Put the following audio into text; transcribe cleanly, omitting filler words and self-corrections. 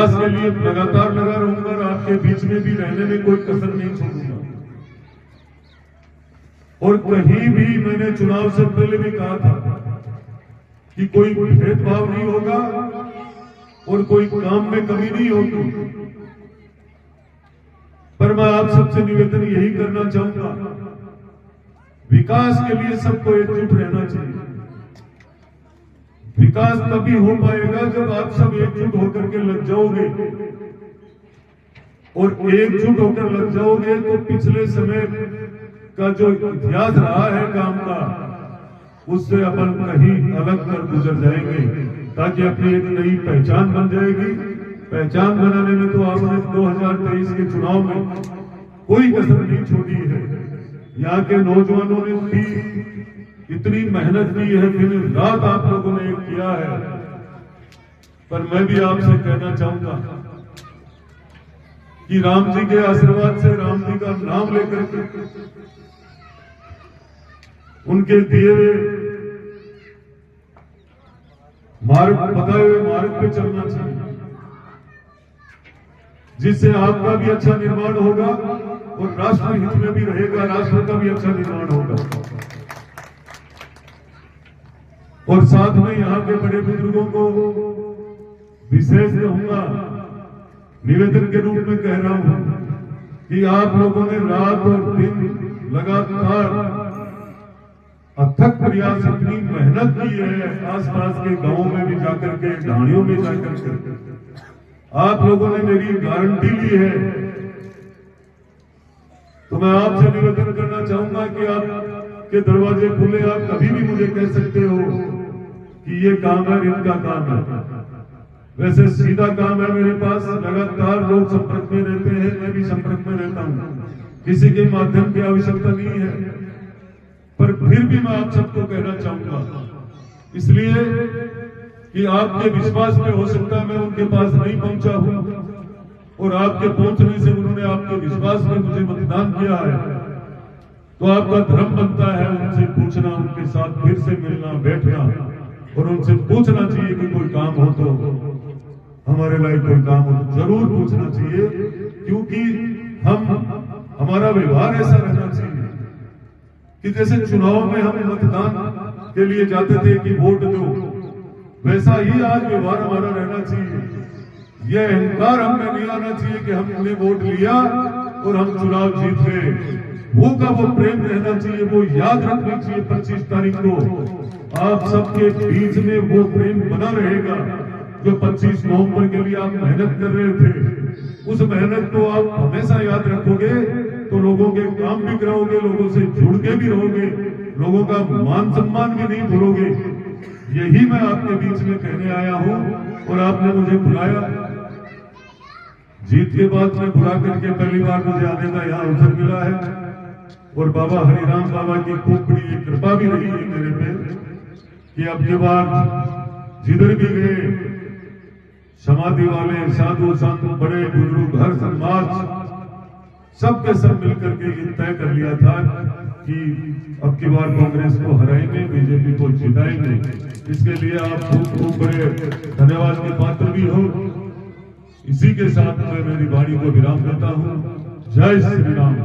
प्रयास के लिए लगातार लगा रहूंगा और आपके बीच में भी रहने में कोई कसर नहीं छोड़ूंगा। और कहीं भी मैंने चुनाव से पहले भी कहा था कि कोई भेदभाव नहीं होगा और कोई काम में कमी नहीं होगी। पर मैं आप सबसे निवेदन यही करना चाहूंगा, विकास के लिए सबको एकजुट रहना चाहिए। विकास तभी हो पाएगा जब आप सब एकजुट होकर के लग जाओगे, और एकजुट होकर लग जाओगे तो पिछले समय का जो इतिहास रहा है काम का, उससे अपन कहीं अलग कर गुजर जाएंगे, ताकि अपनी एक नई पहचान बन जाएगी। पहचान बनाने में तो आपने 2023 के चुनाव में कोई कसर नहीं छोड़ी है। यहाँ के नौजवानों ने भी इतनी मेहनत की है, दिन रात आप लोगों ने किया है। पर मैं भी आपसे कहना चाहूंगा कि राम जी के आशीर्वाद से, राम जी का नाम लेकर के, उनके दिए हुए मार्ग, बताए हुए मार्ग पे चलना चाहिए, जिससे आपका भी अच्छा निर्माण होगा और राष्ट्र हित में भी रहेगा, राष्ट्र का भी अच्छा निर्माण होगा। और साथ में यहाँ के बड़े बुजुर्गों को विशेष कहूंगा, निवेदन के रूप में कह रहा हूं कि आप लोगों ने रात और दिन लगातार अथक प्रयास, इतनी मेहनत की है, आसपास के गांवों में भी जाकर के, ढाणियों में जाकर के आप लोगों ने मेरी गारंटी ली है। तो मैं आपसे निवेदन करना चाहूंगा कि आपके दरवाजे खुले, आप कभी भी मुझे कह सकते हो कि ये काम है, इनका काम है। वैसे सीधा काम है मेरे पास, लगातार लोग संपर्क में रहते हैं, मैं भी संपर्क में रहता हूं, किसी के माध्यम की आवश्यकता नहीं है। पर फिर भी मैं आप सबको कहना चाहूंगा, इसलिए कि आपके विश्वास में हो सकता है मैं उनके पास नहीं पहुंचा हूं, और आपके पहुंचने से उन्होंने आपके विश्वास में मुझे मतदान किया है, तो आपका धर्म बनता है उनसे पूछना, उनके साथ फिर से मिलना, बैठना, और उनसे पूछना चाहिए कि कोई काम हो तो, हमारे लायक कोई काम हो तो जरूर पूछना चाहिए। क्योंकि हमारा व्यवहार ऐसा रहना चाहिए कि जैसे चुनाव में हम मतदान के लिए जाते थे कि वोट दो, वैसा ही आज व्यवहार हमारा रहना चाहिए। यह अहंकार हमें नहीं आना चाहिए कि हमने वोट लिया और हम चुनाव जीत गए। वो का वो प्रेम रहना चाहिए, वो याद रखनी चाहिए 25 तारीख को आप सबके बीच में वो प्रेम बना रहेगा जो 25 नवंबर के लिए आप मेहनत कर रहे थे। उस मेहनत को आप हमेशा याद रखोगे तो लोगों के काम भी कराओगे, लोगों से जुड़ के भी रहोगे, लोगों का मान सम्मान भी नहीं भूलोगे। यही मैं आपके बीच में कहने आया हूं, और आपने मुझे बुलाया। जीत के बाद में बुला करके पहली बार मुझे आने का यहाँ अवसर मिला है, और बाबा हरिराम बाबा की खूब बड़ी कृपा भी रही है मेरे पे कि अब के बाद जिधर भी गए, समाधि वाले, साधु संत, बड़े बुजुर्ग, हर समाज, सबके सब मिलकर के ये तय कर लिया था कि अब की बार कांग्रेस को हराएंगे, बीजेपी को जिताएंगे। इसके लिए आप खूब बड़े धन्यवाद के पात्र भी हो। इसी के साथ मैं मेरी वाणी को विराम देता हूं। जय श्री राम।